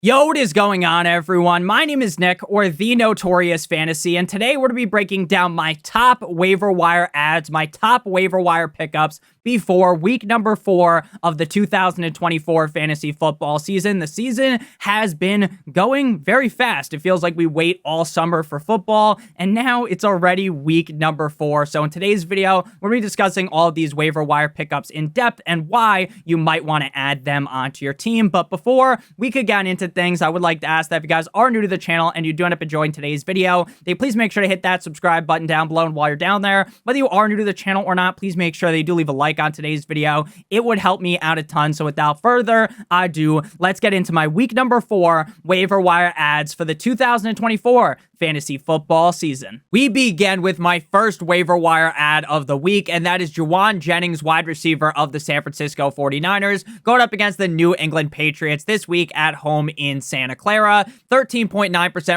Yo, what is going on, everyone? My name is Nick, or the Notorious Fantasy, and today we're going to be breaking down my top waiver wire ads, my top waiver wire pickups before week number 4 of the 2024 fantasy football season. The season has been going very fast. It feels like we wait all summer for football, and now it's already week number 4. So in today's video, we're going to be discussing all of these waiver wire pickups in depth and why you might want to add them onto your team. But before we could get into things, I would like to ask that if you guys are new to the channel and you do end up enjoying today's video, then please make sure to hit that subscribe button down below. And while you're down there, whether you are new to the channel or not, please make sure that you do leave a like on today's video. It would help me out a ton. So without further ado, let's get into my week number 4 waiver wire ads for the 2024 fantasy football season. We begin with my first waiver wire ad of the week, and that is Jauan Jennings, wide receiver of the San Francisco 49ers, going up against the New England Patriots this week at home in Santa Clara. 13.9%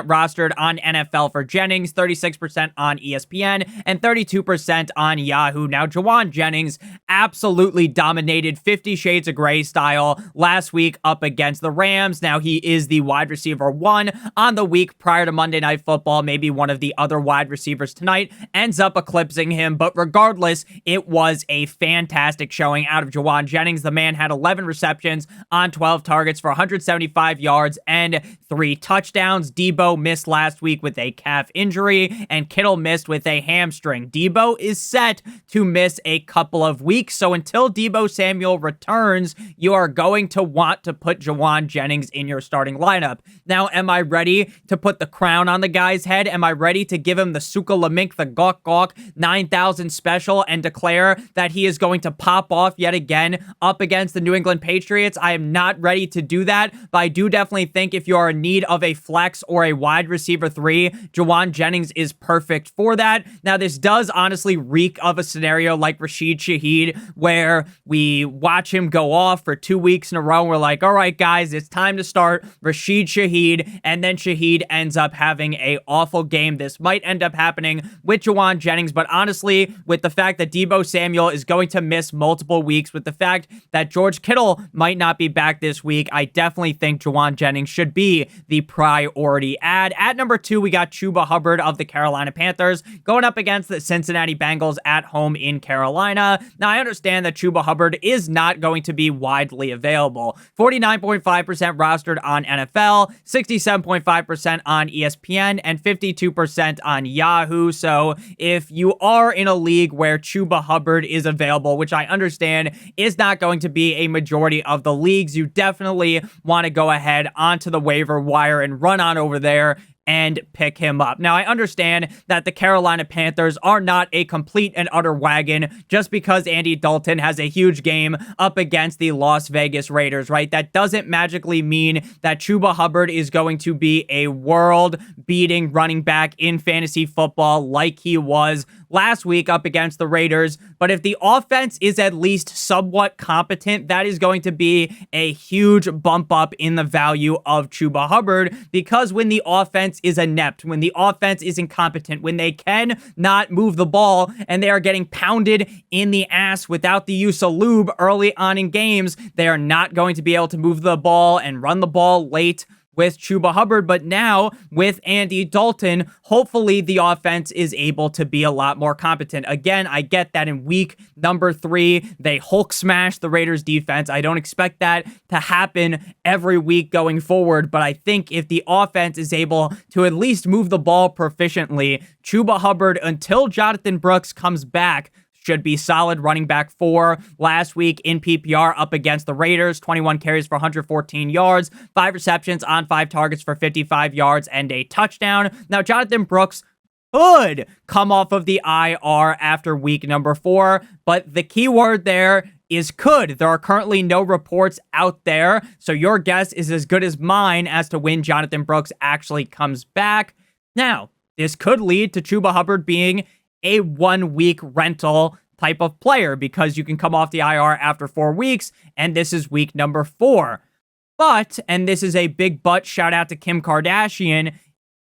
rostered on NFL for Jennings, 36% on ESPN, and 32% on Yahoo. Now, Jauan Jennings absolutely dominated 50 Shades of Grey style last week up against the Rams. Now, he is the wide receiver 1 on the week prior to Monday Night Football. Maybe one of the other wide receivers tonight ends up eclipsing him, but regardless, it was a fantastic showing out of Jauan Jennings. The man had 11 receptions on 12 targets for 175 yards and 3 touchdowns. Debo missed last week with a calf injury, and Kittle missed with a hamstring. Debo is set to miss a couple of weeks, so until Debo Samuel returns, you are going to want to put Jauan Jennings in your starting lineup. Now, am I ready to put the crown on the guy's head? Am I ready to give him the Suka Lamink, the Gawk Gawk 9,000 special and declare that he is going to pop off yet again up against the New England Patriots? I am not ready to do that, but I do definitely think if you are in need of a flex or a wide receiver 3, Jauan Jennings is perfect for that. Now, this does honestly reek of a scenario like Rashid Shaheed, where we watch him go off for 2 weeks in a row. We're like, all right, guys, it's time to start Rashid Shaheed, and then Shaheed ends up having a awful game. This might end up happening with Jauan Jennings, but honestly, with the fact that Debo Samuel is going to miss multiple weeks, with the fact that George Kittle might not be back this week, I definitely think Jauan Jennings should be the priority ad. At number 2, we got Chuba Hubbard of the Carolina Panthers going up against the Cincinnati Bengals at home in Carolina. Now, I understand that Chuba Hubbard is not going to be widely available. 49.5% rostered on NFL, 67.5% on ESPN, and 52% on Yahoo. So if you are in a league where Chuba Hubbard is available, which I understand is not going to be a majority of the leagues, you definitely want to go ahead onto the waiver wire and run on over there and pick him up. Now, I understand that the Carolina Panthers are not a complete and utter wagon just because Andy Dalton has a huge game up against the Las Vegas Raiders, right? That doesn't magically mean that Chuba Hubbard is going to be a world-beating running back in fantasy football like he was last week up against the Raiders. But if the offense is at least somewhat competent, that is going to be a huge bump up in the value of Chuba Hubbard, because when the offense is inept, when the offense is incompetent, when they can not move the ball and they are getting pounded in the ass without the use of lube early on in games, they are not going to be able to move the ball and run the ball late with Chuba Hubbard. But now with Andy Dalton, hopefully the offense is able to be a lot more competent. Again, I get that in week number 3, they Hulk smashed the Raiders defense. I don't expect that to happen every week going forward, but I think if the offense is able to at least move the ball proficiently, Chuba Hubbard, until Jonathan Brooks comes back, should be solid running back 4. Last week in PPR up against the Raiders, 21 carries for 114 yards, 5 receptions on 5 targets for 55 yards and a touchdown. Now, Jonathan Brooks could come off of the IR after week number 4, but the key word there is could. There are currently no reports out there, so your guess is as good as mine as to when Jonathan Brooks actually comes back. Now, this could lead to Chuba Hubbard being a 1-week rental type of player, because you can come off the IR after 4 weeks, and this is week number 4. But, and this is a big but, shout out to Kim Kardashian,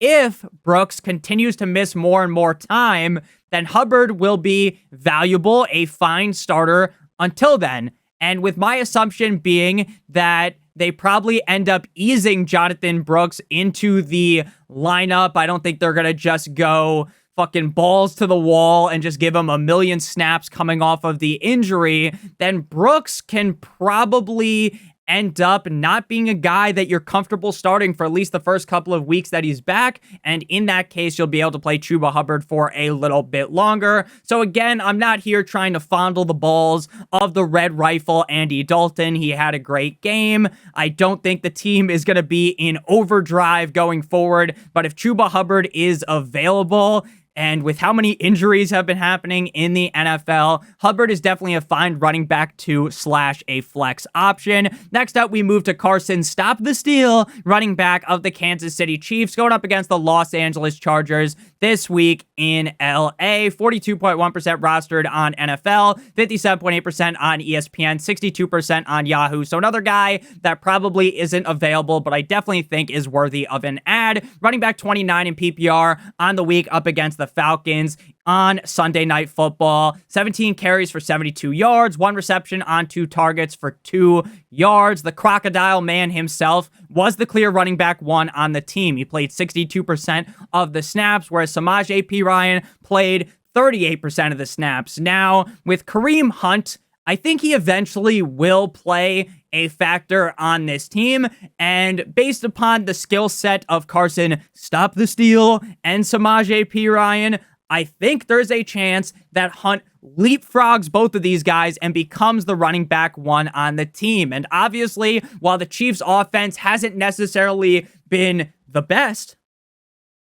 if Brooks continues to miss more and more time, then Hubbard will be valuable, a fine starter until then. And with my assumption being that they probably end up easing Jonathan Brooks into the lineup. I don't think they're going to just go fucking balls to the wall and just give him a million snaps coming off of the injury. Then Brooks can probably end up not being a guy that you're comfortable starting for at least the first couple of weeks that he's back. And in that case, you'll be able to play Chuba Hubbard for a little bit longer. So again, I'm not here trying to fondle the balls of the Red Rifle, Andy Dalton. He had a great game. I don't think the team is going to be in overdrive going forward. But if Chuba Hubbard is available, and with how many injuries have been happening in the NFL, Hubbard is definitely a fine running back 2/a flex option. Next up, we move to Carson Stop the Steele, running back of the Kansas City Chiefs, going up against the Los Angeles Chargers this week in LA. 42.1% rostered on NFL, 57.8% on ESPN, 62% on Yahoo. So another guy that probably isn't available, but I definitely think is worthy of an ad. Running back 29 in PPR on the week up against the Falcons on Sunday Night Football. 17 carries for 72 yards, 1 reception on 2 targets for 2 yards. The Crocodile Man himself was the clear running back 1 on the team. He played 62% of the snaps, whereas Samaje Perine played 38% of the snaps. Now, with Kareem Hunt, I think he eventually will play a factor on this team, and based upon the skill set of Carson Stop the Steele and Samaje Perine, I think there's a chance that Hunt leapfrogs both of these guys and becomes the running back 1 on the team. And obviously, while the Chiefs' offense hasn't necessarily been the best,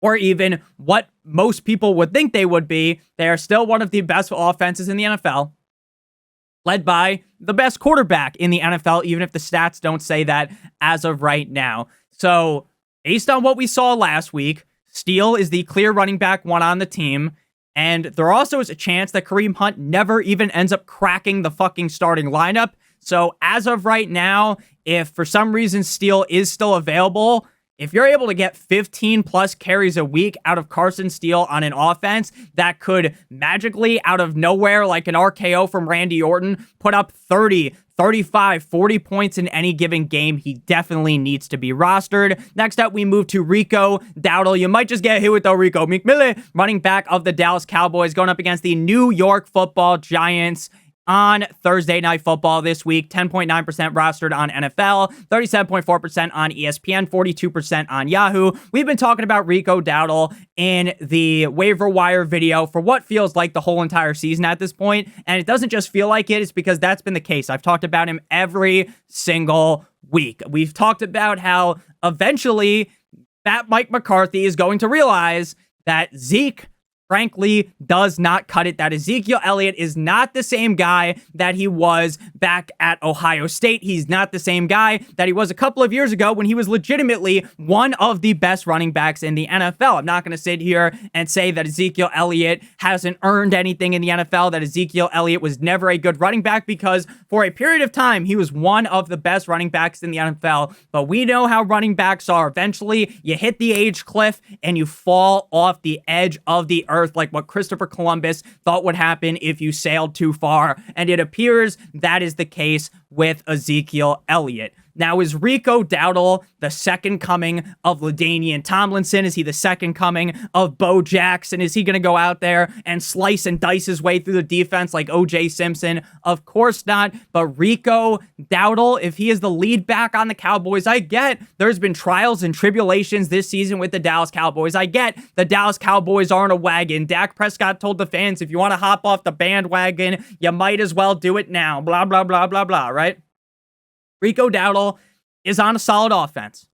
or even what most people would think they would be, they are still one of the best offenses in the NFL, led by the best quarterback in the NFL, even if the stats don't say that as of right now. So, based on what we saw last week, Steele is the clear running back 1 on the team, and there also is a chance that Kareem Hunt never even ends up cracking the fucking starting lineup. So, as of right now, if for some reason Steele is still available, if you're able to get 15 plus carries a week out of Carson Steele on an offense that could magically out of nowhere, like an RKO from Randy Orton, put up 30, 35, 40 points in any given game, he definitely needs to be rostered. Next up, we move to Rico Dowdle. You might just get hit with the Rico McMillan, running back of the Dallas Cowboys, going up against the New York Football Giants on Thursday Night Football this week. 10.9% rostered on NFL, 37.4% on ESPN, 42% on Yahoo. We've been talking about Rico Dowdle in the waiver wire video for what feels like the whole entire season at this point, and it doesn't just feel like it, it's because that's been the case. I've talked about him every single week. We've talked about how eventually that Mike McCarthy is going to realize that Zeke frankly does not cut it. That Ezekiel Elliott is not the same guy that he was back at Ohio State. He's not the same guy that he was a couple of years ago when he was legitimately one of the best running backs in the NFL. I'm not going to sit here and say that Ezekiel Elliott hasn't earned anything in the NFL, that Ezekiel Elliott was never a good running back, because for a period of time, he was one of the best running backs in the NFL. But we know how running backs are. Eventually, you hit the age cliff and you fall off the edge of the earth, like what Christopher Columbus thought would happen if you sailed too far. And it appears that is the case with Ezekiel Elliott. Now, is Rico Dowdle the second coming of LaDainian Tomlinson? Is he the second coming of Bo Jackson? Is he going to go out there and slice and dice his way through the defense like O.J. Simpson? Of course not. But Rico Dowdle, if he is the lead back on the Cowboys, I get there's been trials and tribulations this season with the Dallas Cowboys. I get the Dallas Cowboys aren't a wagon. Dak Prescott told the fans, if you want to hop off the bandwagon, you might as well do it now. Blah, blah, blah, blah, blah, right? Rico Dowdle is on a solid offense,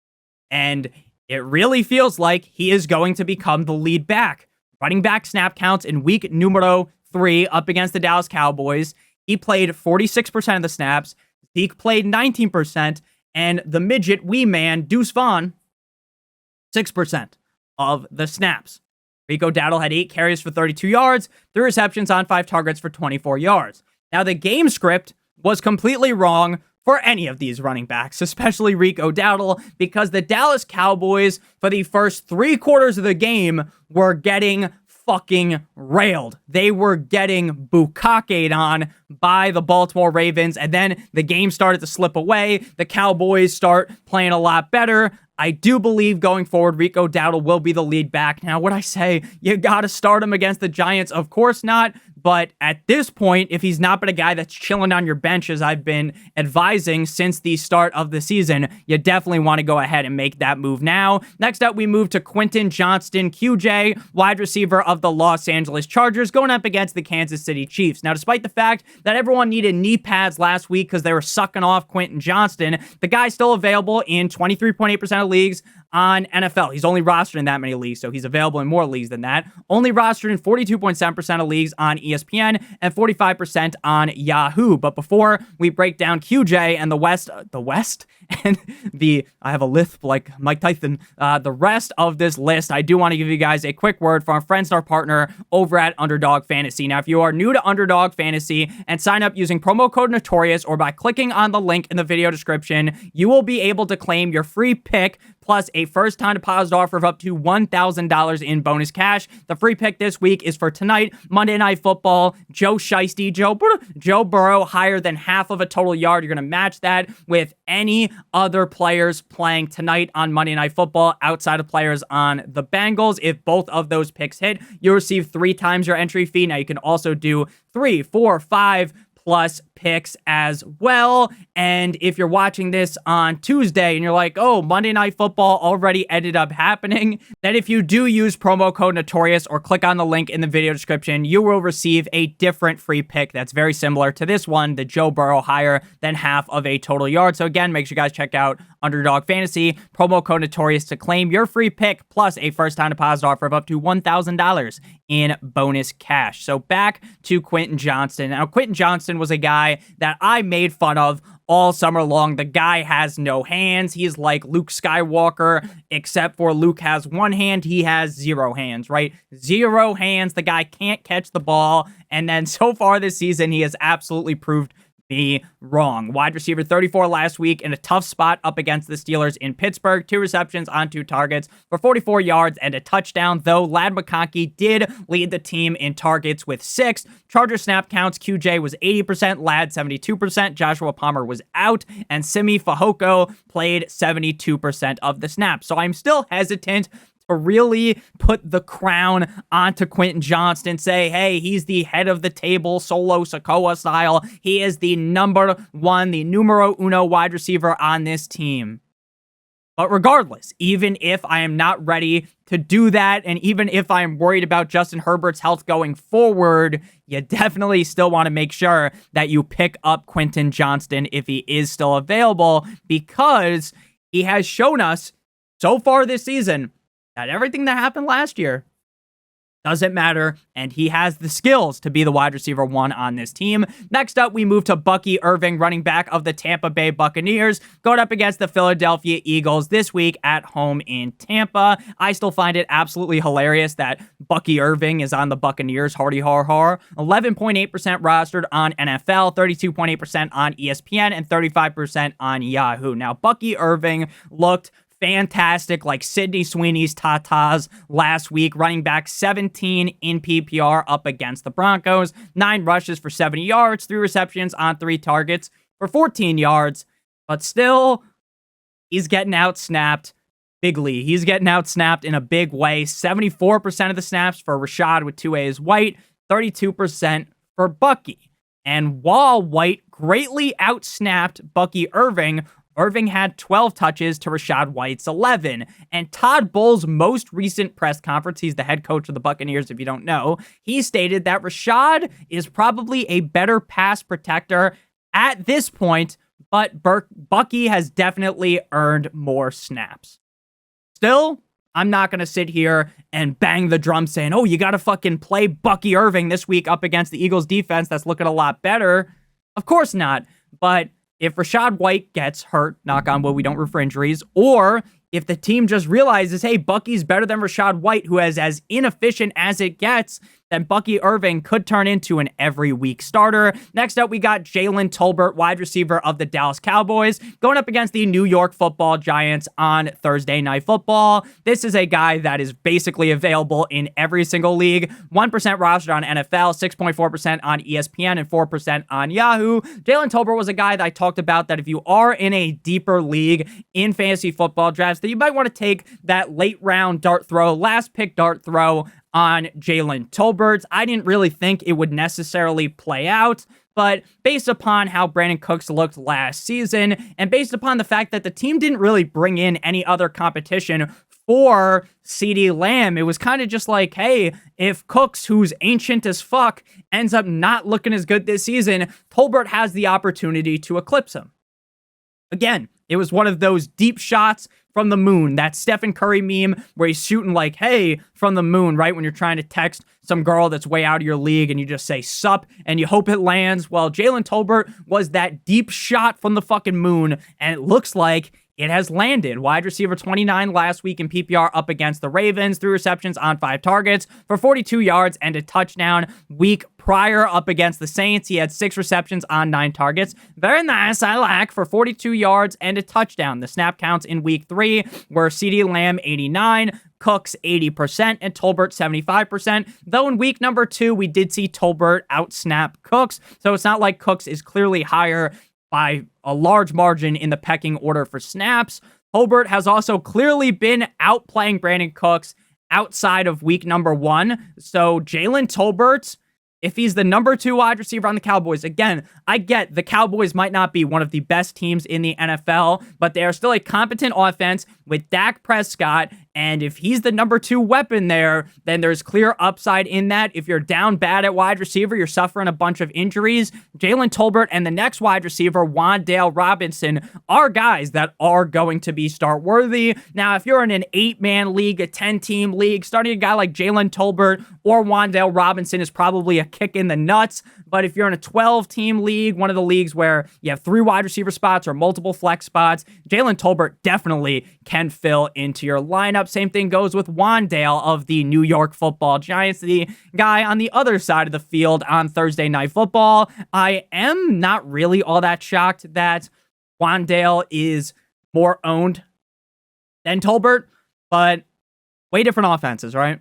and it really feels like he is going to become the lead back. Running back snap counts in week numero 3 up against the Dallas Cowboys. He played 46% of the snaps. Zeke played 19%, and the midget wee man, Deuce Vaughn, 6% of the snaps. Rico Dowdle had 8 carries for 32 yards, 3 receptions on 5 targets for 24 yards. Now, the game script was completely wrong for any of these running backs, especially Rico Dowdle, because the Dallas Cowboys, for the first 3 quarters of the game, were getting fucking railed. They were getting bukkake'd on by the Baltimore Ravens, and then the game started to slip away. The Cowboys start playing a lot better. I do believe going forward, Rico Dowdle will be the lead back. Now, would I say you got to start him against the Giants? Of course not. But at this point, if he's not been a guy that's chilling on your bench, as I've been advising since the start of the season, you definitely want to go ahead and make that move now. Next up, we move to Quenin Johnston, QJ, wide receiver of the Los Angeles Chargers, going up against the Kansas City Chiefs. Now, despite the fact that everyone needed knee pads last week because they were sucking off Quenin Johnston, the guy's still available in 23.8% of leagues on NFL. He's only rostered in that many leagues, so he's available in more leagues than that. Only rostered in 42.7% of leagues on ESPN and 45% on Yahoo. But before we break down QJ and the West, and I have a lisp like Mike Tyson, the rest of this list, I do want to give you guys a quick word from our friends and our partner over at Underdog Fantasy. Now, if you are new to Underdog Fantasy and sign up using promo code Notorious or by clicking on the link in the video description, you will be able to claim your free pick plus a first-time deposit offer of up to $1,000 in bonus cash. The free pick this week is for tonight, Monday Night Football. Joe Burrow higher than half of a total yard. You're going to match that with any other players playing tonight on Monday Night Football outside of players on the Bengals. If both of those picks hit, you'll receive 3 times your entry fee. Now, you can also do 3, 4, 5 plus picks as well. And if you're watching this on Tuesday and you're like, oh, Monday Night Football already ended up happening, then if you do use promo code Notorious or click on the link in the video description, you will receive a different free pick that's very similar to this one, the Joe Burrow higher than half of a total yard. So again, make sure you guys check out Underdog Fantasy, promo code Notorious to claim your free pick plus a first-time deposit offer of up to $1,000 in bonus cash. So back to Quenin Johnston. Now, Quenin Johnston was a guy that I made fun of all summer long. The guy has no hands. He's like Luke Skywalker, except for Luke has one hand. He has 0 hands, right? 0 hands. The guy can't catch the ball. And then so far this season, he has absolutely proved me wrong. Wide receiver 34 last week in a tough spot up against the Steelers in Pittsburgh. 2 receptions on 2 targets for 44 yards and a touchdown, though Ladd McConkey did lead the team in targets with 6. Charger snap counts, QJ was 80%, Ladd 72%, Joshua Palmer was out, and Simi Fehoko played 72% of the snaps. So I'm still hesitant to really put the crown onto Quenin Johnston, say, hey, he's the head of the table, Solo Sikoa style. He is the number 1, the numero uno wide receiver on this team. But regardless, even if I am not ready to do that, and even if I'm worried about Justin Herbert's health going forward, you definitely still want to make sure that you pick up Quenin Johnston if he is still available, because he has shown us so far this season that everything that happened last year doesn't matter, and he has the skills to be the wide receiver 1 on this team. Next up, we move to Bucky Irving, running back of the Tampa Bay Buccaneers, going up against the Philadelphia Eagles this week at home in Tampa. I still find it absolutely hilarious that Bucky Irving is on the Buccaneers, hardy har har. 11.8% rostered on NFL, 32.8% on ESPN, and 35% on Yahoo. Now, Bucky Irving looked fantastic, like Sidney Sweeney's Tatas last week, running back 17 in PPR up against the Broncos, 9 rushes for 70 yards, 3 receptions on 3 targets for 14 yards, but still, he's getting out-snapped bigly. He's getting out-snapped in a big way. 74% of the snaps for Rashad with 2 A's White, 32% for Bucky. And while White greatly out-snapped Bucky Irving, Irving had 12 touches to Rashad White's 11. And Todd Bowles' most recent press conference, he's the head coach of the Buccaneers if you don't know, he stated that Rashad is probably a better pass protector at this point, but Bucky has definitely earned more snaps. Still, I'm not going to sit here and bang the drum saying, oh, you got to fucking play Bucky Irving this week up against the Eagles defense that's looking a lot better. Of course not, but if Rashad White gets hurt, knock on wood, we don't root for injuries, or if the team just realizes, hey, Bucky's better than Rashad White, who is as inefficient as it gets, then Bucky Irving could turn into an every week starter. Next up, we got Jalen Tolbert, wide receiver of the Dallas Cowboys, going up against the New York Football Giants on Thursday Night Football. This is a guy that is basically available in every single league. 1% rostered on NFL, 6.4% on ESPN, and 4% on Yahoo. Jalen Tolbert was a guy that I talked about that if you are in a deeper league in fantasy football drafts, that you might want to take that late round dart throw, last pick dart throw on Jalen Tolbert. I didn't really think it would necessarily play out, but based upon how Brandon Cooks looked last season, and based upon the fact that the team didn't really bring in any other competition for CeeDee Lamb, it was kind of just like, hey, if Cooks, who's ancient as fuck, ends up not looking as good this season, Tolbert has the opportunity to eclipse him. Again, it was one of those deep shots from the moon, that Stephen Curry meme where he's shooting like, hey, from the moon, right? When you're trying to text some girl that's way out of your league and you just say sup and you hope it lands. Well, Jalen Tolbert was that deep shot from the fucking moon, and it looks like it has landed. Wide receiver 29 last week in PPR up against the Ravens, 3 receptions on 5 targets for 42 yards and a touchdown. Week prior up against the Saints, he had 6 receptions on 9 targets. Very nice, I like, for 42 yards and a touchdown. The snap counts in week 3 were CeeDee Lamb 89, Cooks 80%, and Tolbert 75%. Though in week number 2, we did see Tolbert outsnap Cooks, so it's not like Cooks is clearly higher by a large margin in the pecking order for snaps. Tolbert has also clearly been outplaying Brandon Cooks outside of week number 1. So Jalen Tolbert, if he's the number 2 wide receiver on the Cowboys, again, I get the Cowboys might not be one of the best teams in the NFL, but they are still a competent offense with Dak Prescott. And if he's the number 2 weapon there, then there's clear upside in that. If you're down bad at wide receiver, you're suffering a bunch of injuries, Jalen Tolbert and the next wide receiver, Wan'Dale Robinson, are guys that are going to be start worthy. Now, if you're in an 8-man league, a 10-team league, starting a guy like Jalen Tolbert or Wan'Dale Robinson is probably a kick in the nuts. But if you're in a 12-team league, one of the leagues where you have 3 wide receiver spots or multiple flex spots, Jalen Tolbert definitely can fill into your lineup. Same thing goes with Wan'Dale of the New York Football Giants, the guy on the other side of the field on Thursday Night Football. I am not really all that shocked that Wan'Dale is more owned than Tolbert, but way different offenses, right?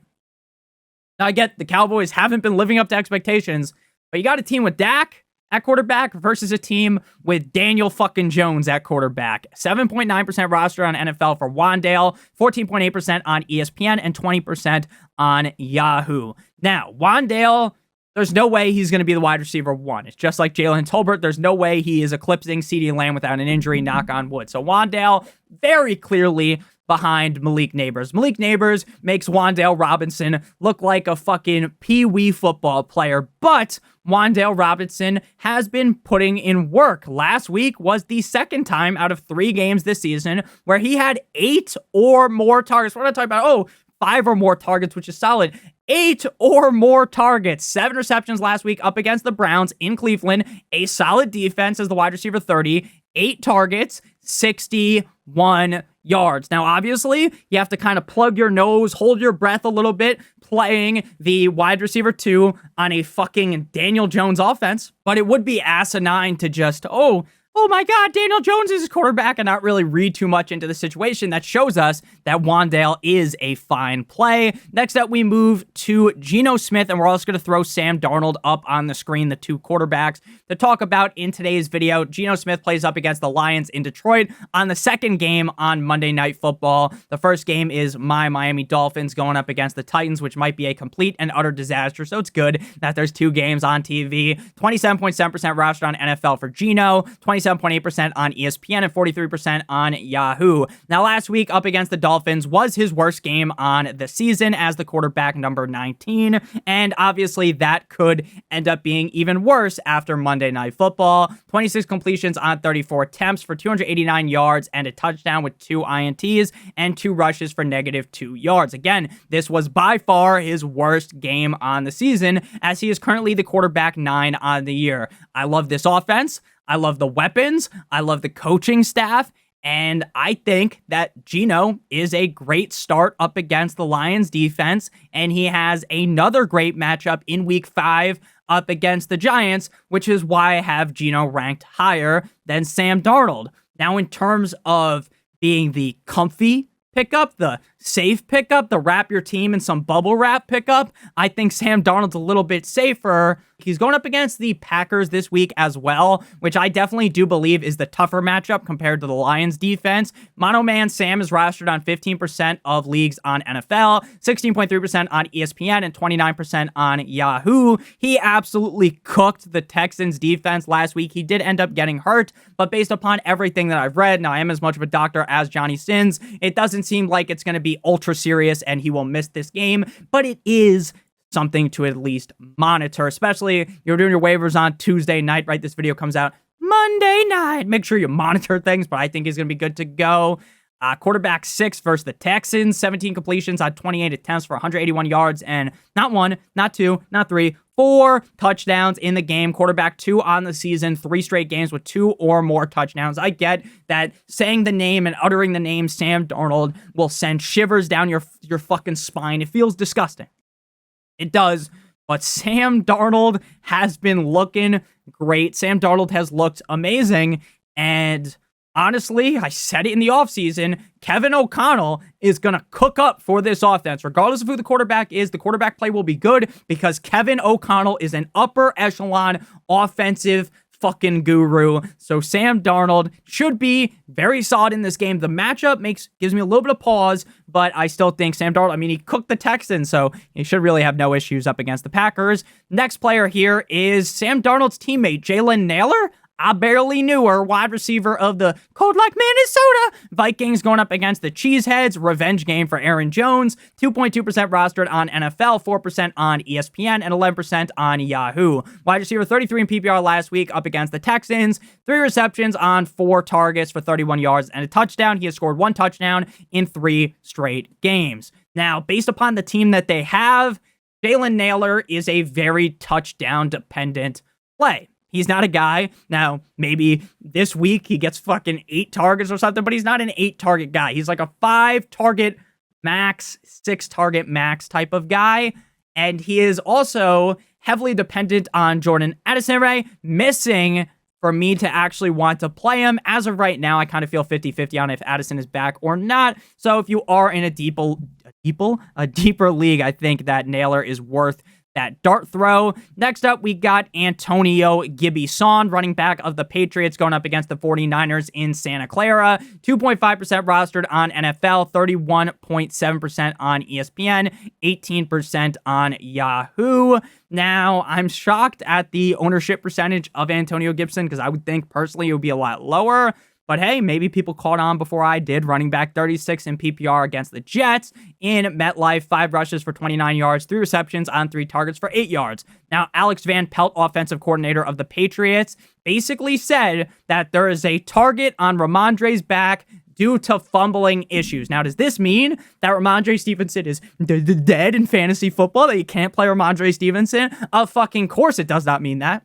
Now, I get the Cowboys haven't been living up to expectations, but you got a team with Dak at quarterback versus a team with Daniel fucking Jones at quarterback. 7.9% roster on NFL for Wan'Dale, 14.8% on ESPN, and 20% on Yahoo. Now, Wan'Dale, there's no way he's going to be the wide receiver 1. It's just like Jalen Tolbert. There's no way he is eclipsing CeeDee Lamb without an injury, knock on wood. So Wan'Dale very clearly behind Malik Nabers. Malik Nabers makes Wan'Dale Robinson look like a fucking pee-wee football player, but Wan'Dale Robinson has been putting in work. Last week was the second time out of 3 games this season where he had 8 or more targets. We're not talking about, 5 or more targets, which is solid. 8 or more targets. 7 receptions last week up against the Browns in Cleveland. A solid defense as the wide receiver 30. 8 targets, 61 yards. Now, obviously, you have to kind of plug your nose, hold your breath a little bit, playing the wide receiver 2 on a fucking Daniel Jones offense. But it would be asinine to just, oh my God, Daniel Jones is his quarterback, and not really read too much into the situation. That shows us that Wan'Dale is a fine play. Next up, we move to Geno Smith, and we're also going to throw Sam Darnold up on the screen, the 2 quarterbacks to talk about in today's video. Geno Smith plays up against the Lions in Detroit on the second game on Monday Night Football. The first game is my Miami Dolphins going up against the Titans, which might be a complete and utter disaster, so it's good that there's 2 games on TV. 27.7% rostered on NFL for Geno, 27.8% on ESPN, and 43% on Yahoo. Now, last week up against the Dolphins was his worst game on the season as the quarterback number 19, and obviously that could end up being even worse after Monday Night Football. 26 completions on 34 attempts for 289 yards and a touchdown with 2 INTs and 2 rushes for -2 yards. Again, this was by far his worst game on the season, as he is currently the quarterback 9 on the year. I love this offense. I love the weapons. I love the coaching staff. And I think that Geno is a great start up against the Lions defense. And he has another great matchup in week 5 up against the Giants, which is why I have Geno ranked higher than Sam Darnold. Now, in terms of being the comfy pickup, the safe pickup, the wrap your team in some bubble wrap pickup, I think Sam Darnold's a little bit safer. He's going up against the Packers this week as well, which I definitely do believe is the tougher matchup compared to the Lions defense. Mono Man Sam is rostered on 15% of leagues on NFL, 16.3% on ESPN, and 29% on Yahoo. He absolutely cooked the Texans defense last week. He did end up getting hurt, but based upon everything that I've read, now I am as much of a doctor as Johnny Sins, it doesn't seem like it's going to be ultra serious and he will miss this game, but it is something to at least monitor, especially you're doing your waivers on Tuesday night, right? This video comes out Monday night. Make sure you monitor things, but I think he's going to be good to go. Quarterback 6 versus the Texans, 17 completions on 28 attempts for 181 yards and not 1, not 2, not 3, 4 touchdowns in the game. Quarterback 2 on the season, 3 straight games with 2 or more touchdowns. I get that saying the name and uttering the name Sam Darnold will send shivers down your fucking spine. It feels disgusting. It does, but Sam Darnold has been looking great. Sam Darnold has looked amazing, and honestly, I said it in the offseason, Kevin O'Connell is going to cook up for this offense. Regardless of who the quarterback is, the quarterback play will be good because Kevin O'Connell is an upper echelon offensive fucking guru. So Sam Darnold should be very solid in this game. The matchup gives me a little bit of pause, but I still think Sam Darnold, he cooked the Texans, so he should really have no issues up against the Packers. Next player here is Sam Darnold's teammate, Jalen Nailor. I barely knew her, wide receiver of the cold like Minnesota Vikings, going up against the Cheeseheads. Revenge game for Aaron Jones. 2.2% rostered on NFL, 4% on ESPN, and 11% on Yahoo. Wide receiver 33 in PPR last week up against the Texans. 3 receptions on 4 targets for 31 yards and a touchdown. He has scored 1 touchdown in 3 straight games. Now, based upon the team that they have, Jalen Nailor is a very touchdown-dependent play. He's not a guy. Now, maybe this week he gets fucking 8 targets or something, but he's not an 8-target guy. He's like a 5-target max, 6-target max type of guy. And he is also heavily dependent on Jordan Addison missing for me to actually want to play him. As of right now, I kind of feel 50-50 on if Addison is back or not. So if you are in a deeper league, I think that Nailor is worth that dart throw. Next up, we got Antonio Gibson, running back of the Patriots, going up against the 49ers in Santa Clara. 2.5% rostered on NFL, 31.7% on ESPN, 18% on Yahoo. Now, I'm shocked at the ownership percentage of Antonio Gibson because I would think personally it would be a lot lower. But hey, maybe people caught on before I did. Running back 36 in PPR against the Jets in MetLife. 5 rushes for 29 yards, 3 receptions on 3 targets for 8 yards. Now, Alex Van Pelt, offensive coordinator of the Patriots, basically said that there is a target on Ramondre's back due to fumbling issues. Now, does this mean that Ramondre Stevenson is dead in fantasy football, that you can't play Ramondre Stevenson? Of fucking course it does not mean that.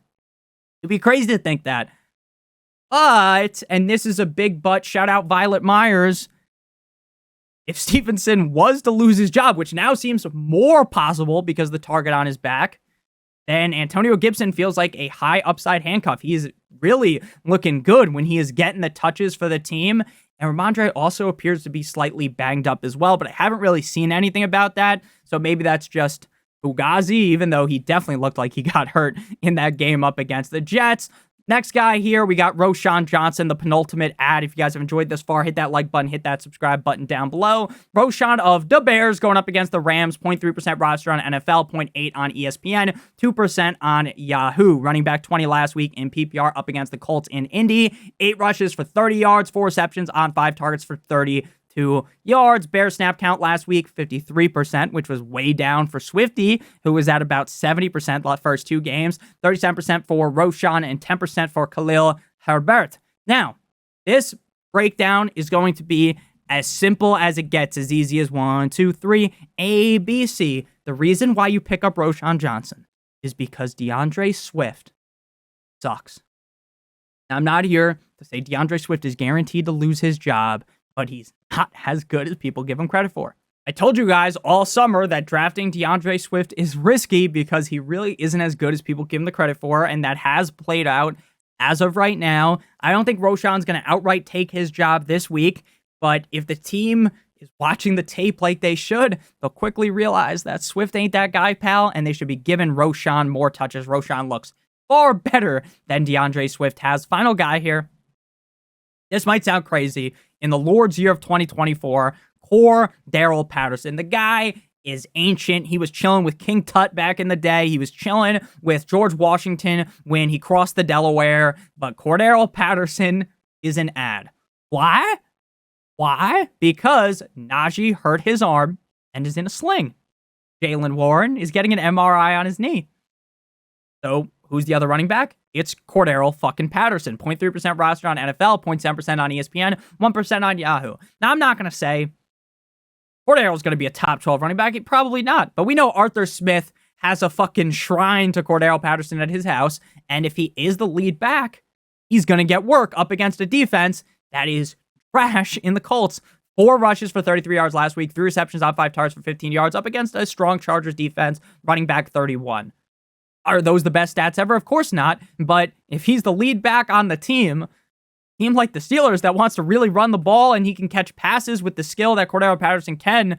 It'd be crazy to think that. But, and this is a big but, shout out Violet Myers, if Stevenson was to lose his job, which now seems more possible because of the target on his back, then Antonio Gibson feels like a high upside handcuff. He is really looking good when he is getting the touches for the team. And Ramondre also appears to be slightly banged up as well, but I haven't really seen anything about that. So maybe that's just Fugazi, even though he definitely looked like he got hurt in that game up against the Jets. Next guy here, we got Roschon Johnson, the penultimate ad. If you guys have enjoyed this far, hit that like button, hit that subscribe button down below. Roschon of the Bears going up against the Rams, 0.3% roster on NFL, 0.8% on ESPN, 2% on Yahoo. Running back 20 last week in PPR up against the Colts in Indy. 8 rushes for 30 yards, 4 receptions on 5 targets for 32 yards. Bears snap count last week, 53%, which was way down for Swifty, who was at about 70% the first 2 games. 37% for Roschon and 10% for Khalil Herbert. Now, this breakdown is going to be as simple as it gets, as easy as 1, 2, 3, A, B, C. The reason why you pick up Roschon Johnson is because DeAndre Swift sucks. I'm not here to say DeAndre Swift is guaranteed to lose his job, but he's not as good as people give him credit for. I told you guys all summer that drafting DeAndre Swift is risky because he really isn't as good as people give him the credit for, and that has played out as of right now. I don't think Roschon's going to outright take his job this week, but if the team is watching the tape like they should, they'll quickly realize that Swift ain't that guy, pal, and they should be giving Roschon more touches. Roschon looks far better than DeAndre Swift has. Final guy here. This might sound crazy. In the Lord's year of 2024, Cordarrelle Patterson. The guy is ancient. He was chilling with King Tut back in the day. He was chilling with George Washington when he crossed the Delaware. But Cordarrelle Patterson is an ad. Why? Because Najee hurt his arm and is in a sling. Jalen Warren is getting an MRI on his knee. So who's the other running back? It's Cordarrelle fucking Patterson. 0.3% roster on NFL, 0.7% on ESPN, 1% on Yahoo. Now, I'm not going to say Cordarrelle's going to be a top 12 running back. Probably not. But we know Arthur Smith has a fucking shrine to Cordarrelle Patterson at his house. And if he is the lead back, he's going to get work up against a defense that is trash in the Colts. 4 rushes for 33 yards last week, 3 receptions on 5 targets for 15 yards up against a strong Chargers defense, running back 31. Are those the best stats ever? Of course not. But if he's the lead back on the team like the Steelers that wants to really run the ball and he can catch passes with the skill that Cordarrelle Patterson can,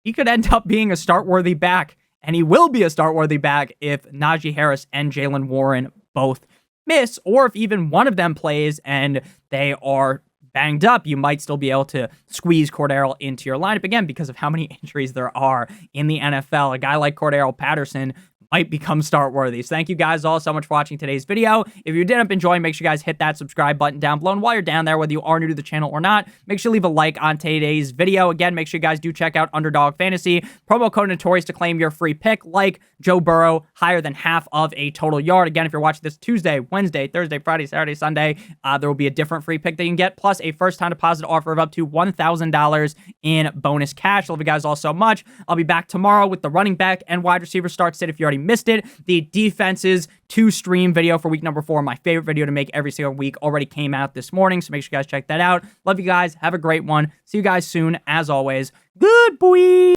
he could end up being a start-worthy back. And he will be a start-worthy back if Najee Harris and Jalen Warren both miss, or if even one of them plays and they are banged up, you might still be able to squeeze Cordarrelle into your lineup again because of how many injuries there are in the NFL. A guy like Cordarrelle Patterson might become start worthy. So thank you guys all so much for watching today's video. If you did end up enjoying, make sure you guys hit that subscribe button down below. And while you're down there, whether you are new to the channel or not, make sure you leave a like on today's video. Again, make sure you guys do check out Underdog Fantasy. Promo code Notorious to claim your free pick, like Joe Burrow, higher than half of a total yard. Again, if you're watching this Tuesday, Wednesday, Thursday, Friday, Saturday, Sunday, there will be a different free pick that you can get, plus a first-time deposit offer of up to $1,000 in bonus cash. Love you guys all so much. I'll be back tomorrow with the running back and wide receiver start sit if you already missed it. The defenses to stream video for week number 4, my favorite video to make every single week, already came out this morning, so make sure you guys check that out. Love you guys. Have a great one. See you guys soon. As always, good boy.